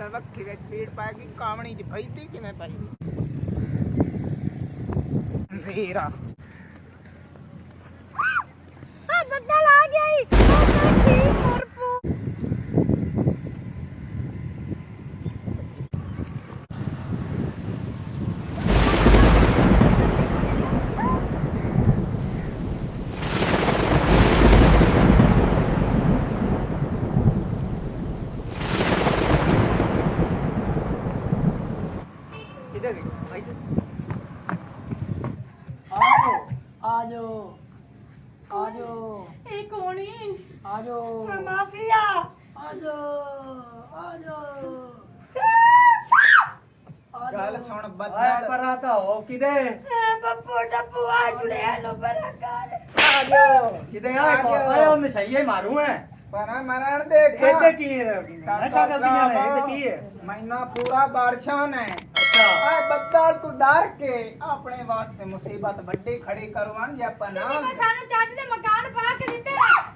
ਤਾਂ ਵੱਖੀ ਵਿੱਚ ਪੀੜ ਪੈ ਗਈ ਕਾਮਣੀ ਚ ਫੈਦੀ ਕਿਵੇਂ ਪਈ ਵੀਰਾ ਆ ਬੱਦਲ ਆ ਗਿਆ ਈ ਠੀਕ ਮਰਪੂ माफिया गल सुन बदल पराता हो किदे पप्पू टप्पू आ जुड़े लो बड़ा कर आ जाओ किदे आए को आयो मैं सही है मारू है पर मरण देख ਇਹਦੇ ਕੀ ਨਸ਼ਾ ਕਰਦੀਆਂ ਨੇ ਇਹਦੇ ਕੀ ਹੈ महीना पूरा बारिशां ने ਅੱਛਾ आ बदल तू डर के अपने वास्ते मुसीबत बड़ी खड़ी करवान जे अपन ਤੁਸੀਂ ਸਾਨੂੰ ਚੱਜ ਦੇ ਮਕਾਨ ਪਾ ਕੇ ਦਿੱਤੇ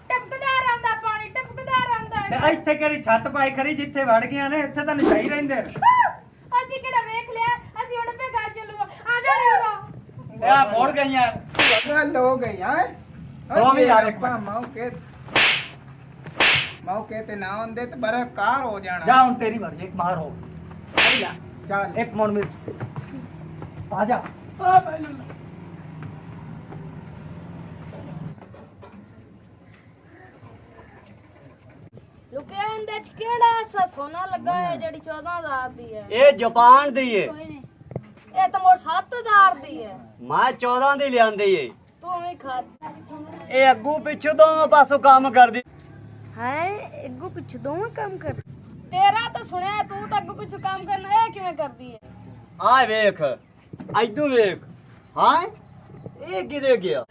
ਟਪਕਦਾ ਰਹਿੰਦਾ ਪਾਣੀ ਟਪਕਦਾ ਰਹਿੰਦਾ ਤੇ ਇੱਥੇ ਕਿਹੜੀ ਛੱਤ ਪਾਈ ਖਰੀ ਜਿੱਥੇ ਵੜ ਗਈਆਂ ਨੇ ਇੱਥੇ ਤਾਂ ਨਸ਼ਾਈ ਰਹਿੰਦੇ ਨੇ ਅਸੀਂ ਕਿਹੜਾ ਵੇਖ ਲਿਆ ਅਸੀਂ ਹੁਣ ਪੇ ਘਰ ਚੱਲੂ ਆ ਜਾ ਰੇ ਇਹ ਆ ਮੋੜ ਗਈਆਂ गल हो गई है दो भी आ गए। मौके ते ना होंदे ते बड़ा कार हो जाना ਜਾ ਹੁਣ ਤੇਰੀ ਮਰਜ਼ੀ ਇੱਕ ਮਾਰ ਹੋ चल चल ਇੱਕ ਮੋੜ ਮਿਰਚ ਆ ਜਾ ओ बैलू ਲੁਕਿਆ ਇਹਦੇ ਚ ਕਿਹੜਾ ਐਸਾ ਸੋਨਾ ਲੱਗਾ ਹੈ ਜਿਹੜੀ 14000 ਦੀ ਹੈ ਇਹ ਜਾਪਾਨ ਦੀ ਏ ਕੋਈ ਨਹੀਂ ਇਹ ਤਾਂ ਮੋਰ 7000 ਦੀ ਹੈ ਮੈਂ 14 ਦੀ ਲਿਆਂਦੀ ਏ ਤੂੰ ਵੀ ਖਾ ਇਹ ਅੱਗੂ ਪਿੱਛੋਂ ਦੋਵਾਂ ਪਾਸੋਂ ਕੰਮ ਕਰਦੀ ਹੈ ਅੱਗੂ ਪਿੱਛੇ ਦੋਵੇਂ ਕੰਮ ਕਰ ਤੇਰਾ ਤਾਂ ਸੁਣਿਆ ਤੂੰ ਤਾਂ ਅੱਗੂ ਪਿੱਛੇ ਕੰਮ ਕਰਨਾ ਇਹ ਕਿਵੇਂ ਕਰਦੀ ਹੈ ਆ ਵੇਖ ਐਦੂ ਵੇਖ ਹਾਂ ਇਹ ਕਿਦੇ ਗਿਆ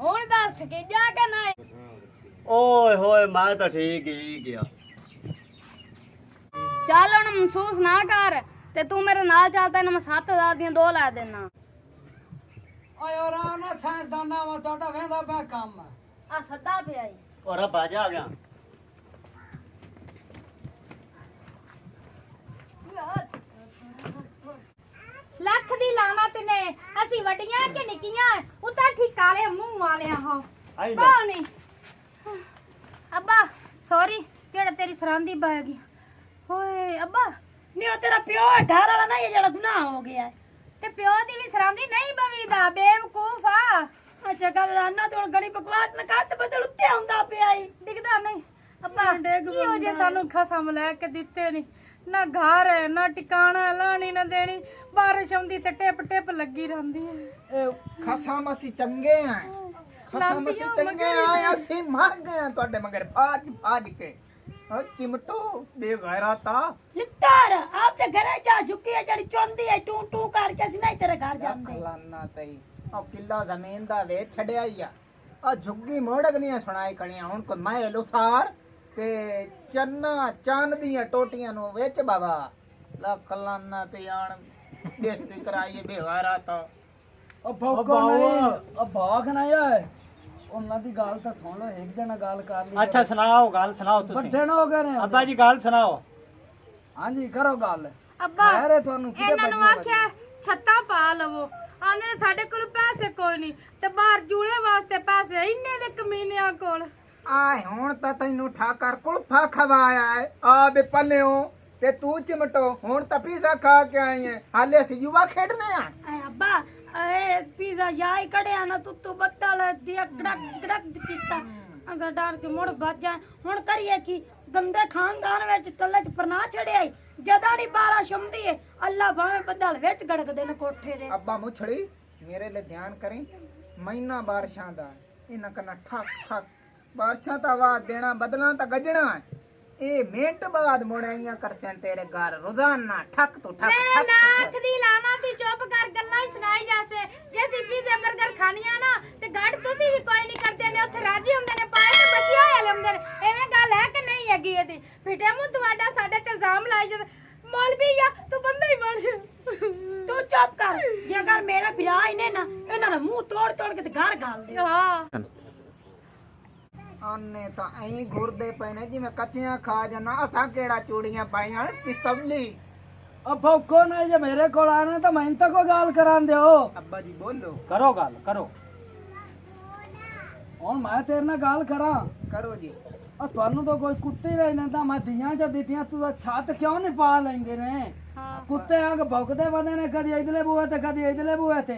ਹੁਣ ਦੱਸ ਕੇ ਜਾ ਕੇ ਨਾ ਓਏ ਹੋਏ ਮੈਂ ਤਾਂ ਠੀਕ ਹੀ ਗਿਆ ਚੱਲ ਹੁਣ ਮਹਿਸੂਸ ਨਾ ਕਰ ਤੇ ਤੂੰ ਮੇਰੇ ਨਾਲ ਚੱਲ ਤੈਨੂੰ ਮੈਂ 7000 ਦੀਆਂ ਦੋ ਲੈ ਦੇਣਾ आयो राम ना साइंसदाना वा छोटा वेंदा पा काम ਆ ਸੱਦਾ ਪਿਆ ਈ ਔਰ ਬਾਜਾ ਆ ਗਿਆ ਲੱਖ ਦੀ ਲਾਨਤ ਨੇ ਅਸੀਂ ਵੱਡੀਆਂ ਕਿ ਨਿੱਕੀਆਂ ਉਤਾਂ ਠਿਕਾਲੇ ਮੂੰਹ ਵਾਲਿਆਂ ਹੋ ਆਈ ਲੈ। ਪਾਣੀ ਅੱਬਾ ਸੌਰੀ ਜਿਹੜਾ ਤੇਰੀ ਸਰਾਂਦੀ ਬਹਿ ਗਈ ਓਏ ਅੱਬਾ नहीं तेरा प्यो 18 वाला नहीं है जेड़ा गुनाह हो गया है ਤੇ ਪਿਓ ਦੀ ਵੀ ਸਰਾਂਦੀ ਨਹੀਂ ਬਵੀਦਾ ਬੇਵਕੂਫ ਆ अच्छा गल राना तो गड़ी बकवास न कर बदल उत्ते हुंदा पिया ही ਦਿਖਦਾ ਨਹੀਂ ਅੱਬਾ ਡਿੱਗ ਕੀ ਹੋ ਜੇ ਬੰਦਾ। ਸਾਨੂੰ ਖਸਮ ਲੈ ਕੇ ਦਿੱਤੇ ਨਹੀਂ ਨਾ ਘਰ ਹੈ ਨਾ ਟਿਕਾਣਾ ਲਾਣੀ ਨਾ ਦੇਣੀ ਬਾਰਿਸ਼ ਆਉਂਦੀ ਤੇ ਟਿਪ ਟਿਪ ਲੱਗੀ ਰਹਿੰਦੀ ਹੈ ਖਸਮ ਅਸੀਂ ਚੰਗੇ ਆ ਖਸਮ ਅਸੀਂ ਚੰਗੇ ਆ ਅਸੀਂ ਮਰ ਗਏ ਆ ਤੁਹਾਡੇ ਮਗਰ ਫਾਜ ਕੇ ਓ ਚਿਮਟੋ ਬੇਗੈਰਤਾ लिट्टार आप ते घरे जा झुकी है जड़ी चोंदी है टू टू करके सी नहीं तेरे घर जांदे ਖਲਾਨਾ ਤਈ ਆ ਕਿੱਲਾ ਜ਼ਮੀਨ ਦਾ ਵੇਚ ਛੜਿਆ ਹੀ ਆ ਝੁੱਗੀ ਮੋੜਕ ਨਹੀਂ ਸੁਣਾਈ ਕਣੀਆਂ ਹੁਣ ਕੋ ਮੈਂ ਲੁਸਾਰ ਤੇ ਚੰਨਾ ਚੰਨ ਦੀਆਂ ਟੋਟੀਆਂ ਨੂੰ ਵੇਚ ਬਾਬਾ ਲਾ ਖਲਾਨਾ ਤੇ ਆਣ ਬੇਇੱਜ਼ਤੀ ਕਰਾਈਏ ਬੇਗੈਰਤਾ ਉਹ ਭੌਕੋ ਨਹੀਂ ਉਹ ਭੌਕ ਨਾ ਆਏ ਉਹਨਾਂ ਦੀ ਗੱਲ ਤਾਂ ਸੁਣ ਲਓ ਇੱਕ ਜਣਾ ਗੱਲ ਕਰ ਲਈ ਅੱਛਾ ਸੁਣਾਓ ਗੱਲ ਸੁਣਾਓ ਤੁਸੀਂ ਵੱਡੇ ਹੋ ਗਏ ਨੇ ਅੱਬਾ ਜੀ ਗੱਲ ਸੁਣਾਓ ਹਾਂਜੀ ਕਰੋ ਗੱਲ ਅੱਬਾ ਖੈਰ ਤੁਹਾਨੂੰ ਕਿਤੇ ਇਹਨਾਂ ਨੂੰ ਆਖਿਆ ਛੱਤਾਂ ਪਾ ਲਵੋ ਆਂਦੇ ਨੇ ਸਾਡੇ ਕੋਲ ਪੈਸੇ ਕੋਈ ਨਹੀਂ ਤੇ ਬਾਹਰ ਜੂੜੇ ਵਾਸਤੇ ਪੈਸੇ ਇੰਨੇ ਦੇ ਕਮੀਨਿਆਂ ਕੋਲ ਆਏ ਹੁਣ ਤਾਂ ਤੈਨੂੰ ਠਾਕਰ ਕੁਲਫਾ ਖਵਾਇਆ ਹੈ ਆ ਦੇ ਪੱਲਿਓ ਤੇ ਤੂੰ ਚਿਮਟੋ ਹੁਣ ਤਾਂ ਪੀਜ਼ਾ ਖਾ ਕੇ ਆਈ ਹੈ ਹਾਲੇ ਅਸੀਂ ਯੁਵਾ ਖੇਡਨੇ ਆ ए अब्बा ए पिज्जा याई कड़े आना तू बत्तल दिया कड़क कड़क कीता अगर डर के मुड़ बच जाए हुन करिए की गंदे खानदान विच टल्ले च परना छड़िया जदा नी बारा शमदी है अल्लाह भावे बदल विच गड़कदे ने कोठे दे ਅੱਬਾ ਮੁਛੜੀ ਮੇਰੇ ਲਈ ਧਿਆਨ ਕਰੀ ਮਹੀਨਾ ਬਾਰਿਸ਼ਾਂ ਦਾ ਇਹਨਾਂ ਕਨਾ ਠੱਕ ਠੱਕ ਬਾਰਿਸ਼ਾਂ ਤਾਂ ਆਵਾਜ਼ ਦੇਣਾ ਬਦਲਾਂ ਤਾਂ ਗੱਜਣਾ ਇਹ ਮਿੰਟ ਬਾਅਦ ਮੋੜਾਈਆਂ ਕਰਸਣ ਤੇਰੇ ਘਰ ਰੋਜ਼ਾਨਾ ਠੱਕ ਤੋਂ ਠੱਕ ਮੈਂ ਠੱਕ ਲੱਖ ਦੀ ਲਾਣਾ ਤੀ ਚੁੱਪ ਕਰ ਗੱਲਾਂ ਹੀ ਸੁਣਾਈ ਜਾਸੇ ਜੇ ਅਸੀਂ ਪੀਜ਼ੇ 버ਗਰ ਖਾਣੀਆਂ ਨਾ ਤੇ ਗੱਡ ਤੁਸੀਂ ਵੀ ਕੋਈ ਨਹੀਂ ਕਰਦੇ ਨੇ ਉੱਥੇ ਰਾਜੀ ਹੁੰਦੇ ਨੇ ਪਾਏ ਤੇ ਬਚਿਆ ਹੋਇਆ ਲੰਦੇ ਨੇ ਐਵੇਂ ਗੱਲ ਹੈ ਕਿ ਨਹੀਂ ਹੈਗੀ ਇਹਦੀ ਫਿੱਟੇ ਮੂੰਹ ਤੁਹਾਡਾ ਸਾਡੇ ਤੇ ਇਲਜ਼ਾਮ ਲਾਈ ਜਦ ਮੌਲਵੀ ਆ ਤੂੰ ਬੰਦਾ ਹੀ ਬਣ ਜਾ तू चुप कर जे अगर मेरा बिरा इने ना इना दा मुंह तोड़ तोड़ के ते घर गाल दे ਹਾਂ ਆਨੇ ਤਾਂ ਐਂ ਘੁਰਦੇ ਪਏ ਨੇ ਜਿਵੇਂ ਕੱਚੀਆਂ ਖਾ ਜਾਣਾ। ਅਸਾਂ ਕਿਹੜਾ ਚੂੜੀਆਂ ਪਾਈਆਂ ਪਿਸਤਵਲੀ। अब भौको नहीं जे मेरे को आना तो मैं तक को गाल करान दियो। ਅੱਬਾ ਜੀ ਬੋਲੋ। करो गल करो। और मैं तेरे ना गाल करा ਕਰੋ ਜੀ। ਤੁਹਾਨੂੰ ਤਾਂ ਕੋਈ ਕੁੱਤੇ ਰਹਿ ਲੈਂਦਾ ਮੈਂ ਦੀਆਂ ਜਾਂ ਦਿੱਤੀਆਂ ਤੂੰ ਤਾਂ ਛੱਤ ਕਿਉਂ ਨਹੀਂ ਪਾ ਲੈਂਦੇ ਨੇ ਕੁੱਤੇ ਆ ਕੇ ਭੌਂਕਦੇ ਬੰਦੇ ਨੇ ਕਦੀ ਇਧਰਲੇ ਬੂਹੇ ਤੇ ਕਦੀ ਇਧਰਲੇ ਬੂਹੇ ਤੇ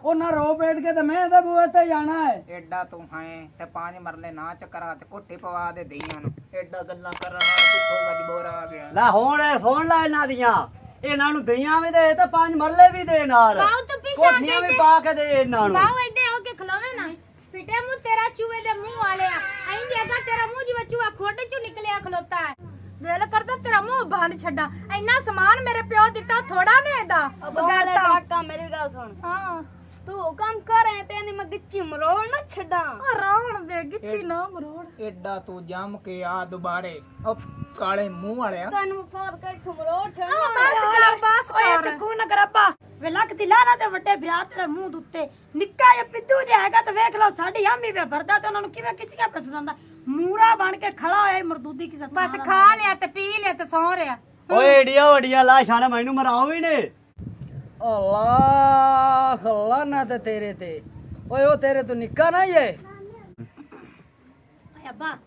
ਉਹ ਨਾ ਰੋ ਪੇਟ ਕੇ ਤੇ ਮੈਂ ਇਹਦੇ ਬੂਹੇ ਤੇ ਜਾਣਾ ਹੈ ਐਡਾ ਤੂੰ ਹੈ ਤੇ 5 ਮਰਲੇ ਨਾ ਚੱਕਰਾ ਤੇ ਕੋਠੇ ਪਵਾ ਦੇ ਦਈਆਂ ਨੂੰ। ਐਡਾ ਗੱਲਾਂ ਕਰਨ ਨਾਲ ਕਿੱਥੋਂ ਗੱਜ ਬੋਰਾ ਆ ਗਿਆ। ਲੈ ਹੁਣ ਇਹ ਸੁਣ ਲੈ ਇਹਨਾਂ ਦੀਆਂ, ਇਹਨਾਂ ਨੂੰ ਦਈਆਂ ਵੀ ਦੇ ਤੇ 5 ਮਰਲੇ ਵੀ ਦੇ ਨਾਲ, ਬਾਉ ਤੂੰ ਪਿਛਾ ਕੋਠੀਆਂ ਵੀ ਪਾ ਕੇ ਦੇ ਇਹਨਾਂ ਨੂੰ। ਬਾਉ ਇੱਥੇ ਹੋ ਕੇ ਖਲੋਵੇ ਨਾ ਫਿੱਟੇ ਮੂੰਹ ਤੇਰਾ ਚੂਹੇ ਦੇ ਮੂੰਹ ਵਾਲਿਆ ਐਂ ਜਗਾ ਤੇਰਾ ਮੂੰਹ ਜਿਵੇਂ ਚੂਹਾ ਖੋਡੇ ਚੋਂ ਨਿਕਲਿਆ ਖਲੋਤਾ ਹੈ। ਦਿਲ ਕਰਦਾ ਤੇਰਾ ਮੂੰਹ ਬੰਦ ਛੱਡਾ। ਇੰਨਾ ਸਮਾਨ ਮੇਰੇ ਪਿਓ ਦਿੱਤਾ ਥੋੜਾ ਨੇ ਇਹਦਾ ਬਗਾਤਾ। ਕਾਕਾ ਮੇਰੀ ਗੱਲ ਸੁਣ ਹਾਂ ਤੂੰ ਹੁਕਮ ਕਰ ਐ ਤੇ ਮੈਂ ਗਿੱਚੀ ਮਰੋੜ ਨਾ ਛੱਡਾਂ। ਰਾਵਣ ਦੇ ਗਿੱਚੀ ਨਾ ਮਰੋੜ। ਐਡਾ ਤੂੰ ਜੰਮ ਕੇ ਆ ਦੁਬਾਰੇ ਉਹ ਕਾਲੇ ਮੂੰਹ ਵਾਲਿਆ। ਤੈਨੂੰ ਫੋਨ ਕਰ ਤੂੰ ਮਰੋੜ ਬਸ ਓਏ ਕਰ। ਤੇ ਕੋ ਨਾ ਕਰਪਾ ਵੇ ਲੱਕ ਦੀ ਲਾਣਾ ਤੇ ਵੱਡੇ ਵਿਆਹ ਤੇਰੇ ਮੂੰਹ ਦੇ ਉੱਤੇ ਨਿੱਕਾ ਜਿਹਾ ਪਿੱਦੂ ਜਿਹਾ ਹੈਗਾ ਤੇ ਵੇਖ ਲਓ ਸਾਡੀ ਹਾਮੀ ਵੇ ਭਰਦਾ ਤੇ ਉਹਨਾਂ ਨੂੰ ਕਿਵੇਂ ਖਿੱਚੀਆਂ ਪਸੰਦਾਂ ਮੂਰਾ ਬਣ ਕੇ ਖੜਾ ਹੋਇਆ ਮਰਦੂਦੀ ਕਿਸੇ ਬਸ ਖਾ ਲਿਆ ਤੇ ਪੀ ਲਿਆ ਤੇ ਸੌ ਰਿਆ। ਓਏ ਏਡੀਆਂ ਵੱਡੀਆਂ ਲਾਸ਼ਾਂ ਨੇ ਮੈਨੂੰ ਮਰਾਓ ਵੀ ਨੇ। ਅੱਲਾਹ ਲਾਨਾ ਤੇ ਤੇਰੇ ਤੇ ਓਏ ਉਹ ਤੇਰੇ ਤੋਂ ਨਿੱਕਾ ਨਾ ਇਹ ਅੱਬਾ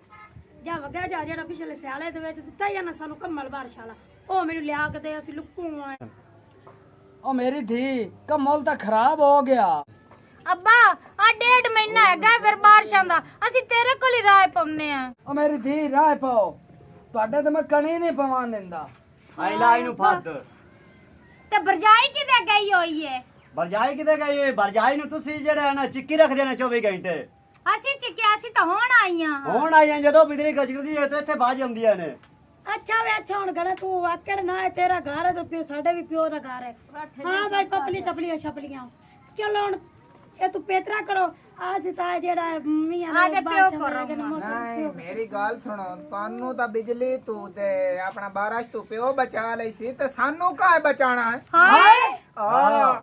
ਜਾ ਵਗਾ ਜਾ ਜਿਹੜਾ ਪਿਛਲੇ ਸਿਆਲੇ ਦੇ ਵਿੱਚ ਦਿੱਤਾ ਹੀ ਆ ਨਾ ਸਾਨੂੰ ਕੰਮਲ ਬਾਰਸ਼ਾਲਾ ਉਹ ਮੈਨੂੰ ਲਿਆ ਕੇ ਦੇ ਅਸੀਂ ਲੁੱਕੂ ਆਏ। ਉਹ ਮੇਰੀ ਧੀ ਕਮਲ ਤਾਂ ਖਰਾਬ ਹੋ ਗਿਆ। ਅੱਬਾ ਆ 1.5 ਮਹੀਨਾ ਹੈਗਾ ਫਿਰ ਬਾਰਿਸ਼ਾਂ ਦਾ ਅਸੀਂ ਤੇਰੇ ਕੋਲ ਹੀ ਰਾਏ ਪਾਉਨੇ ਆ। ਉਹ ਮੇਰੀ ਧੀ ਰਾਹ ਪਾਓ ਤੁਹਾਡੇ ਤੇ ਮੈਂ ਕਣੀ ਨਹੀਂ ਪਵਾਂ ਦਿੰਦਾ। ਆਈ ਲਾ ਇਹਨੂੰ ਫੱਦ। ਤੇ ਬਰਜਾਈ ਕਿਤੇ ਗਈ ਹੋਈ ਏ? ਬਰਜਾਈ ਕਿਤੇ ਗਈ ਓਏ? ਬਰਜਾਈ ਨੂੰ ਤੁਸੀਂ ਜਿਹੜਾ ਹੈ ਨਾ ਚਿੱਕੀ ਰੱਖਦੇ ਨੇ 24 ਘੰਟੇ। ਅਸੀਂ ਚਿੱਕਿਆ ਸੀ ਤਾਂ ਹੁਣ ਆਈਆਂ। ਹੁਣ ਆਈਆਂ ਜਦੋਂ ਬਿਜਲੀ ਗਜਗਦੀ ਹੈ ਤੇ ਇੱਥੇ ਬਾਜ ਆਉਂਦੀਆਂ ਨੇ। ਅੱਛਾ ਵੇ ਅੱਛਾ ਹੁਣ ਗੜਾ ਤੂੰ ਆਕੜ ਨਾ ਹੈ ਤੇਰਾ ਘਰ ਹੈ ਤੇ ਪਿਓ ਸਾਡੇ ਵੀ ਪਿਓ ਦਾ ਘਰ ਹੈ। ਹਾਂ ਭਾਈ ਪਪਲੀ ਟਪਲੀਆਂ ਛਪਲੀਆਂ ਚਲੋ ਹੁਣ ਇਹ ਤੂੰ ਪੇਤਰਾ ਕਰੋ ਅੱਜ ਤਾਂ ਜਿਹੜਾ ਮੀਆਂ ਆ ਦੇ ਪਿਓ ਕਰੋ। ਨਹੀਂ ਮੇਰੀ ਗੱਲ ਸੁਣੋ, ਤੁਹਾਨੂੰ ਤਾਂ ਬਿਜਲੀ ਤੂੰ ਤੇ ਆਪਣਾ ਬਾਰਿਸ਼ ਤੂੰ ਪਿਓ ਬਚਾ ਲਈ ਸੀ ਤੇ ਸਾਨੂੰ ਕਾਹ ਬਚਾਣਾ ਹੈ? ਹਾਏ ਆ